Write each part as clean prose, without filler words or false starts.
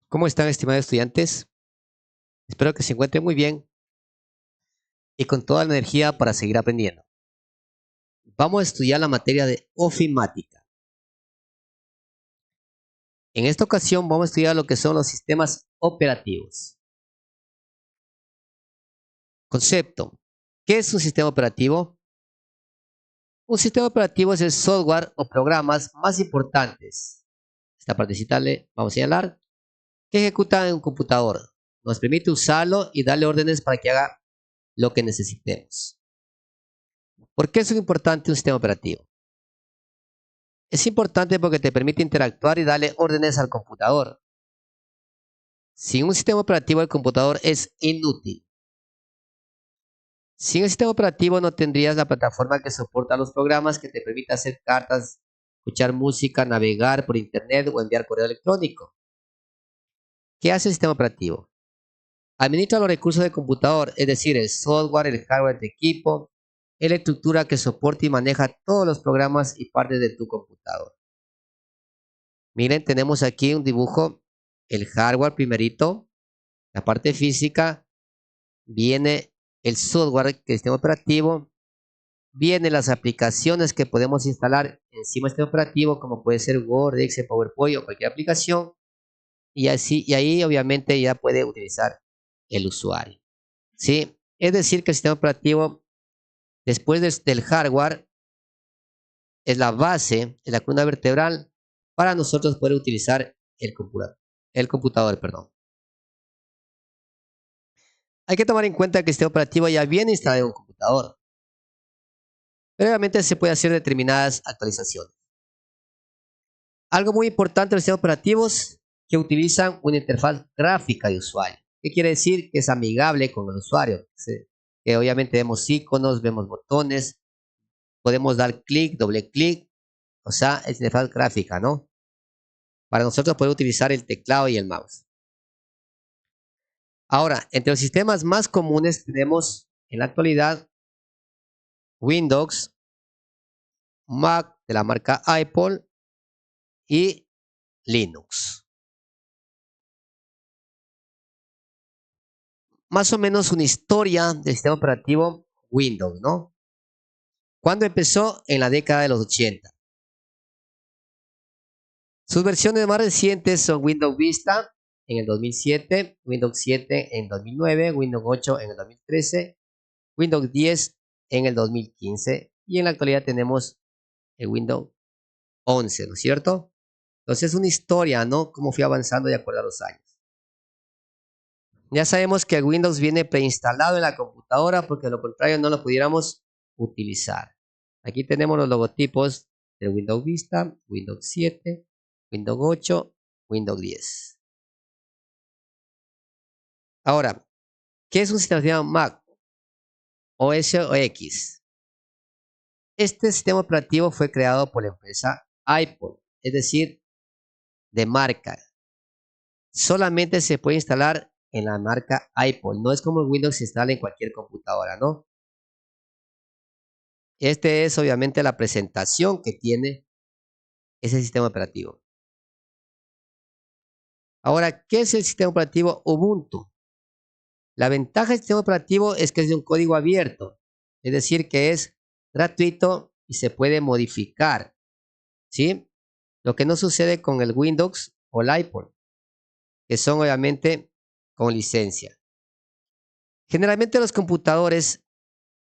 ¿Cómo están, estimados estudiantes? Espero que se encuentren muy bien y con toda la energía para seguir aprendiendo. Vamos a estudiar la materia de ofimática. En esta ocasión vamos a estudiar lo que son los sistemas operativos. Concepto. ¿Qué es un sistema operativo? Un sistema operativo es el software o programas más importantes. Esta partecita le vamos a señalar que ejecuta en un computador. Nos permite usarlo y darle órdenes para que haga lo que necesitemos. ¿Por qué es importante un sistema operativo? Es importante porque te permite interactuar y darle órdenes al computador. Sin un sistema operativo el computador es inútil. Sin el sistema operativo no tendrías la plataforma que soporta los programas que te permite hacer cartas, escuchar música, navegar por internet o enviar correo electrónico. ¿Qué hace el sistema operativo? Administra los recursos del computador, es decir, el software, el hardware de equipo, es la estructura que soporta y maneja todos los programas y partes de tu computador. Miren, tenemos aquí un dibujo, el hardware primerito, la parte física, viene el software, que es el sistema operativo, vienen las aplicaciones que podemos instalar encima del sistema operativo, como puede ser Word, Excel, PowerPoint o cualquier aplicación, y ahí obviamente ya puede utilizar el usuario, ¿sí? Es decir, que el sistema operativo, después del hardware, es la base, es la columna vertebral para nosotros poder utilizar el computador, perdón. Hay que tomar en cuenta que el sistema operativo ya viene instalado en un computador. Previamente se puede hacer determinadas actualizaciones. Algo muy importante de los sistemas operativos que utilizan una interfaz gráfica de usuario. ¿Qué quiere decir? Que es amigable con el usuario. Que obviamente vemos iconos, vemos botones, podemos dar clic, doble clic, o sea, es interfaz gráfica, ¿no? Para nosotros poder utilizar el teclado y el mouse. Ahora, entre los sistemas más comunes tenemos en la actualidad Windows, Mac de la marca Apple y Linux. Más o menos una historia del sistema operativo Windows, ¿no? ¿Cuándo empezó? En la década de los 80. Sus versiones más recientes son Windows Vista en el 2007, Windows 7 en el 2009, Windows 8 en el 2013, Windows 10 en el 2015 y en la actualidad tenemos el Windows 11, ¿no es cierto? Entonces es una historia, ¿no? Cómo fui avanzando de acuerdo a los años. Ya sabemos que el Windows viene preinstalado en la computadora porque de lo contrario no lo pudiéramos utilizar. Aquí tenemos los logotipos de Windows Vista, Windows 7, Windows 8, Windows 10. Ahora, ¿qué es un sistema operativo Mac? OS o X. Este sistema operativo fue creado por la empresa Apple, es decir, de marca. Solamente se puede instalar en la marca Apple. No es como el Windows se instala en cualquier computadora, ¿no? Este es obviamente la presentación que tiene ese sistema operativo. Ahora, ¿qué es el sistema operativo Ubuntu? La ventaja del sistema operativo es que es de un código abierto, es decir, que es gratuito y se puede modificar, ¿sí? Lo que no sucede con el Windows o el Apple, que son obviamente con licencia. Generalmente los computadores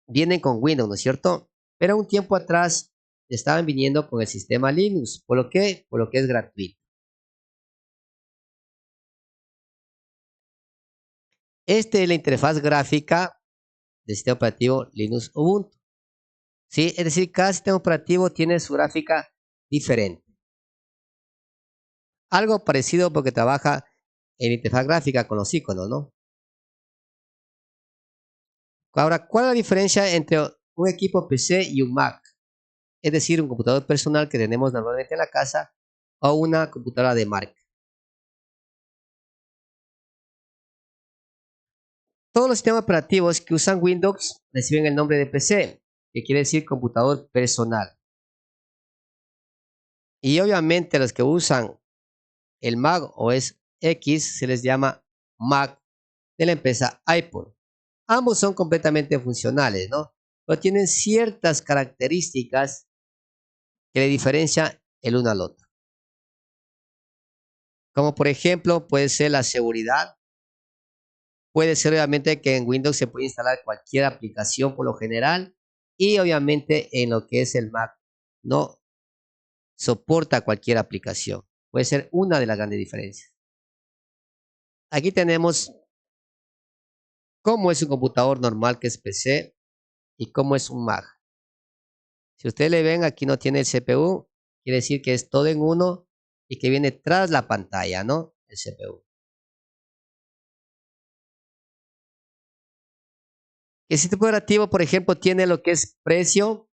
vienen con Windows, ¿no es cierto? Pero un tiempo atrás estaban viniendo con el sistema Linux, ¿por lo que? Por lo que es gratuito. Esta es la interfaz gráfica del sistema operativo Linux Ubuntu, ¿sí? Es decir, cada sistema operativo tiene su gráfica diferente. Algo parecido porque trabaja en interfaz gráfica con los iconos, ¿no? Ahora, ¿cuál es la diferencia entre un equipo PC y un Mac? Es decir, un computador personal que tenemos normalmente en la casa o una computadora de marca. Todos los sistemas operativos que usan Windows reciben el nombre de PC, que quiere decir computador personal. Y obviamente los que usan el Mac o es X se les llama Mac de la empresa Apple. Ambos son completamente funcionales, ¿no? Pero tienen ciertas características que le diferencian el uno al otro. Como por ejemplo, puede ser la seguridad. Puede ser obviamente que en Windows se puede instalar cualquier aplicación por lo general. Y obviamente en lo que es el Mac no soporta cualquier aplicación. Puede ser una de las grandes diferencias. Aquí tenemos cómo es un computador normal que es PC y cómo es un Mac. Si ustedes le ven, aquí no tiene el CPU, quiere decir que es todo en uno y que viene tras la pantalla, ¿no? El CPU. El sistema operativo, por ejemplo, tiene lo que es precio.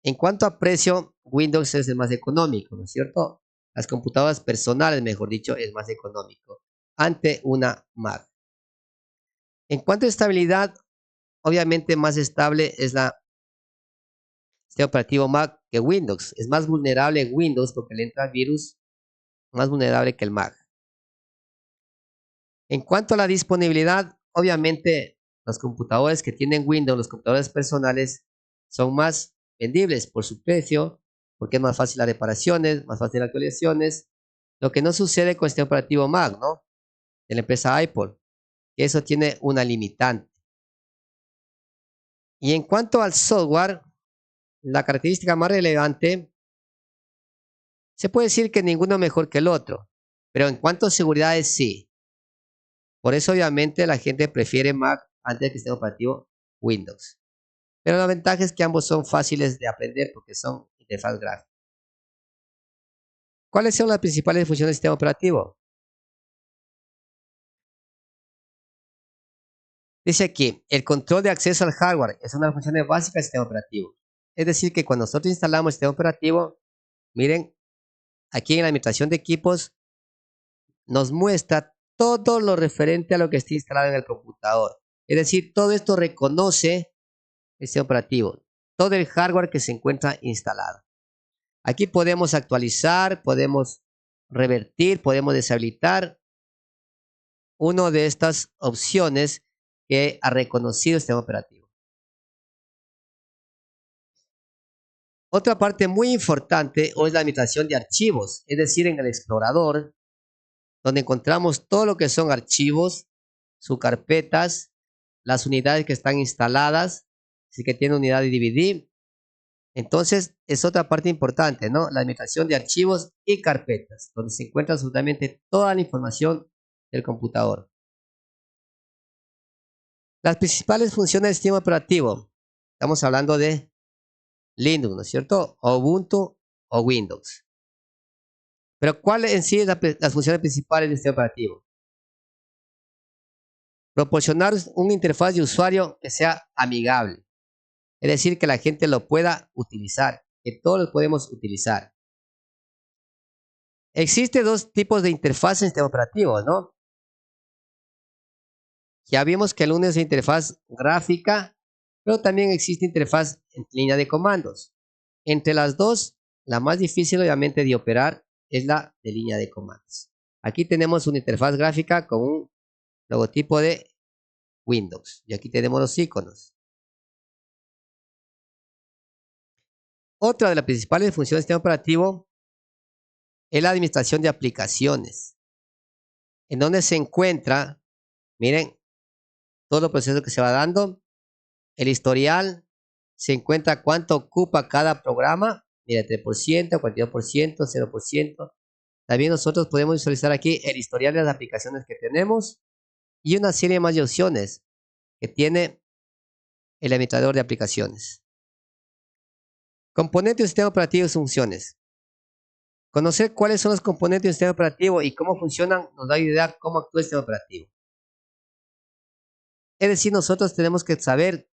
En cuanto a precio, Windows es el más económico, ¿no es cierto? Las computadoras personales, mejor dicho, es más económico ante una Mac. En cuanto a estabilidad, obviamente más estable es la sistema operativo Mac que Windows. Es más vulnerable Windows porque le entra virus, más vulnerable que el Mac. En cuanto a la disponibilidad, obviamente los computadores que tienen Windows, los computadores personales, son más vendibles por su precio, porque es más fácil las reparaciones, más fácil las actualizaciones. Lo que no sucede con el sistema operativo Mac, ¿no? De la empresa Apple, que eso tiene una limitante. Y en cuanto al software, la característica más relevante, se puede decir que ninguno mejor que el otro, pero en cuanto a seguridad sí. Por eso obviamente la gente prefiere Mac antes del sistema operativo Windows. Pero la ventaja es que ambos son fáciles de aprender porque son interfaz gráfica. ¿Cuáles son las principales funciones del sistema operativo? Dice aquí, el control de acceso al hardware es una de las funciones básicas del sistema operativo. Es decir, que cuando nosotros instalamos el sistema operativo, miren, aquí en la administración de equipos, nos muestra todo lo referente a lo que está instalado en el computador. Es decir, todo esto reconoce el sistema operativo, todo el hardware que se encuentra instalado. Aquí podemos actualizar, podemos revertir, podemos deshabilitar una de estas opciones que ha reconocido el sistema operativo. Otra parte muy importante es la administración de archivos, es decir, en el explorador, donde encontramos todo lo que son archivos, sus carpetas, las unidades que están instaladas, así que tiene unidad de DVD. Entonces, es otra parte importante, ¿no? La administración de archivos y carpetas, donde se encuentra absolutamente toda la información del computador. Las principales funciones del sistema operativo. Estamos hablando de Linux, ¿no es cierto? O Ubuntu o Windows. Pero ¿cuáles en sí son las funciones principales del sistema operativo? Proporcionar una interfaz de usuario que sea amigable. Es decir, que la gente lo pueda utilizar, que todos lo podemos utilizar. Existen dos tipos de interfaz en sistema operativo, ¿no? Ya vimos que el uno es interfaz gráfica, pero también existe interfaz en línea de comandos. Entre las dos, la más difícil obviamente de operar es la de línea de comandos. Aquí tenemos una interfaz gráfica con un logotipo de Windows y aquí tenemos los iconos. Otra de las principales funciones del sistema operativo es la administración de aplicaciones, en donde se encuentra, miren, todo el proceso que se va dando, el historial, se encuentra cuánto ocupa cada programa, mira, 3%, 42%, 0%. También nosotros podemos visualizar aquí el historial de las aplicaciones que tenemos y una serie más de opciones que tiene el administrador de aplicaciones. Componentes del sistema operativo y sus funciones. Conocer cuáles son los componentes del sistema operativo y cómo funcionan nos da a ayudar cómo actúa el sistema operativo. Es decir, nosotros tenemos que saber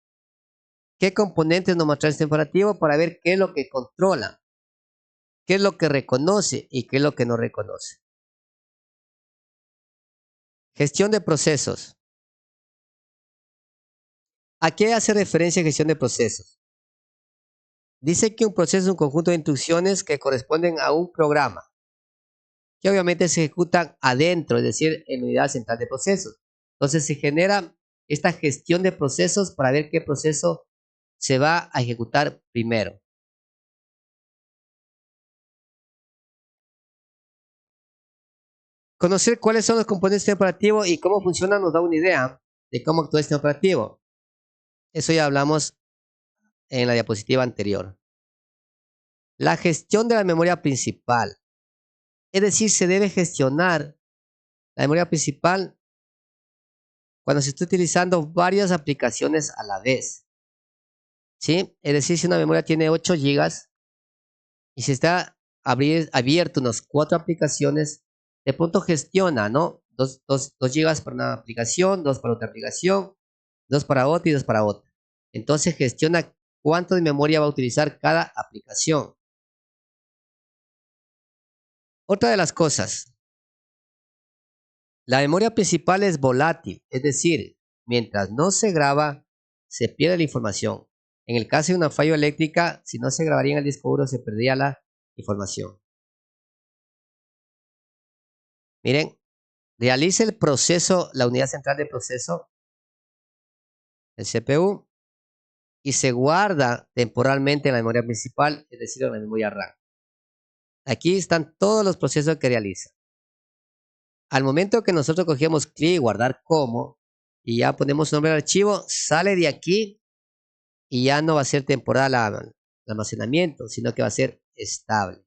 qué componentes nos muestra el sistema operativo para ver qué es lo que controla, qué es lo que reconoce y qué es lo que no reconoce. Gestión de procesos. ¿A qué hace referencia gestión de procesos? Dice que un proceso es un conjunto de instrucciones que corresponden a un programa. que obviamente se ejecutan adentro, es decir, en la unidad central de procesos. Entonces se genera esta gestión de procesos para ver qué proceso se va a ejecutar primero. Conocer cuáles son los componentes del sistema operativo y cómo funcionan nos da una idea de cómo actúa el sistema operativo. Eso ya hablamos en la diapositiva anterior. La gestión de la memoria principal. Es decir, se debe gestionar la memoria principal cuando se está utilizando varias aplicaciones a la vez. ¿Sí? Es decir, si una memoria tiene 8 GB y se está abierto unas 4 aplicaciones, de pronto gestiona, ¿no? 2 GB para una aplicación, 2 para otra aplicación, 2 para otra y 2 para otra. Entonces gestiona cuánto de memoria va a utilizar cada aplicación. Otra de las cosas, la memoria principal es volátil, es decir, mientras no se graba, se pierde la información. En el caso de una falla eléctrica, si no se grabaría en el disco duro, se perdería la información. Miren, realiza el proceso, la unidad central de proceso, el CPU, y se guarda temporalmente en la memoria principal, es decir, en la memoria RAM. Aquí están todos los procesos que realiza. Al momento que nosotros cogemos clic y guardar como, y ya ponemos nombre al archivo, sale de aquí y ya no va a ser temporal el almacenamiento, sino que va a ser estable.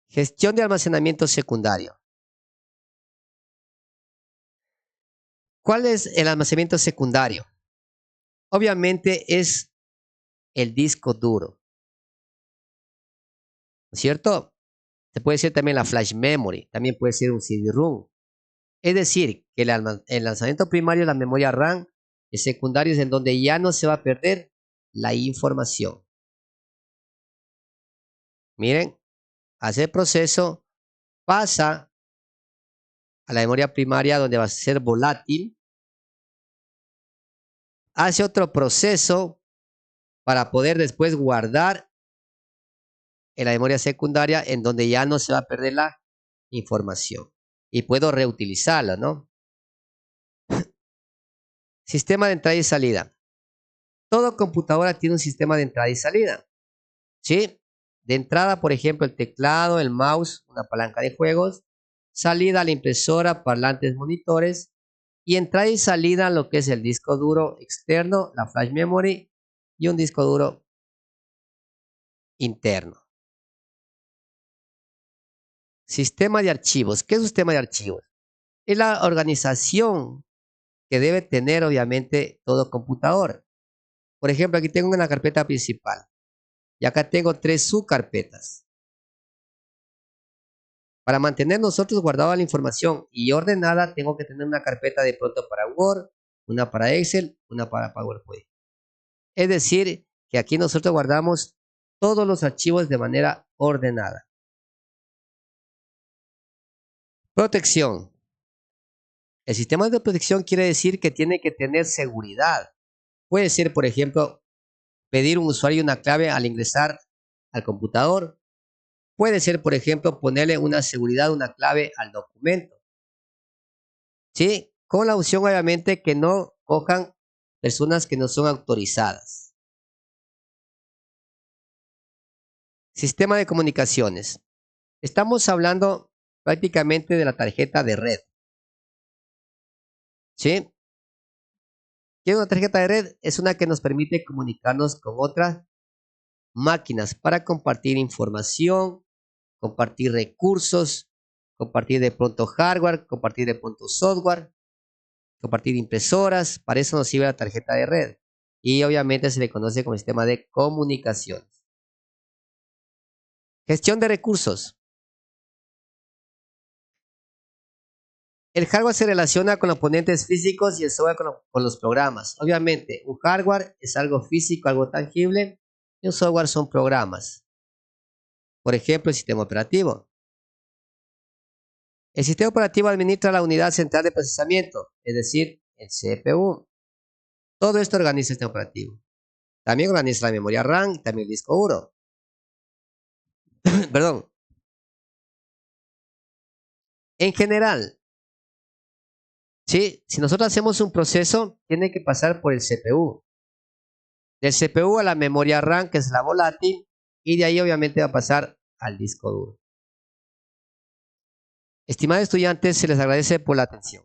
Gestión de almacenamiento secundario. ¿Cuál es el almacenamiento secundario? Obviamente es el disco duro, ¿no es cierto? Se puede decir también la flash memory, también puede ser un CD-ROM. Es decir, que el almacenamiento primario es la memoria RAM, el secundario es en donde ya no se va a perder la información. Miren, hace el proceso, pasa a la memoria primaria donde va a ser volátil, hace otro proceso para poder después guardar en la memoria secundaria en donde ya no se va a perder la información y puedo reutilizarla, ¿no? Sistema de entrada y salida. Toda computadora tiene un sistema de entrada y salida, ¿sí? De entrada, por ejemplo, el teclado, el mouse, una palanca de juegos. Salida, la impresora, parlantes, monitores. Y entrada y salida, lo que es el disco duro externo, la flash memory y un disco duro interno. Sistema de archivos. ¿Qué es un sistema de archivos? Es la organización que debe tener, obviamente, todo computador. Por ejemplo, aquí tengo una carpeta principal. Y acá tengo 3 subcarpetas. Para mantener nosotros guardada la información y ordenada, tengo que tener una carpeta de pronto para Word, una para Excel, una para PowerPoint. Es decir, que aquí nosotros guardamos todos los archivos de manera ordenada. Protección. El sistema de protección quiere decir que tiene que tener seguridad. Puede ser, por ejemplo, pedir un usuario y una clave al ingresar al computador. Puede ser, por ejemplo, ponerle una seguridad, una clave al documento. ¿Sí? Con la opción, obviamente, que no cojan personas que no son autorizadas. Sistema de comunicaciones. Estamos hablando prácticamente de la tarjeta de red. ¿Sí? ¿Qué es una tarjeta de red? Es una que nos permite comunicarnos con otras máquinas para compartir información, compartir recursos, compartir de pronto hardware, compartir de pronto software, compartir impresoras. Para eso nos sirve la tarjeta de red. Y obviamente se le conoce como sistema de comunicaciones. Gestión de recursos. El hardware se relaciona con los componentes físicos y el software con los programas. Obviamente, un hardware es algo físico, algo tangible, y un software son programas. Por ejemplo, el sistema operativo. El sistema operativo administra la unidad central de procesamiento, es decir, el CPU. Todo esto organiza el sistema operativo. También organiza la memoria RAM y también el disco duro. Perdón. En general, ¿sí? Si nosotros hacemos un proceso, tiene que pasar por el CPU. Del CPU a la memoria RAM, que es la volátil, y de ahí obviamente va a pasar al disco duro. Estimados estudiantes, se les agradece por la atención.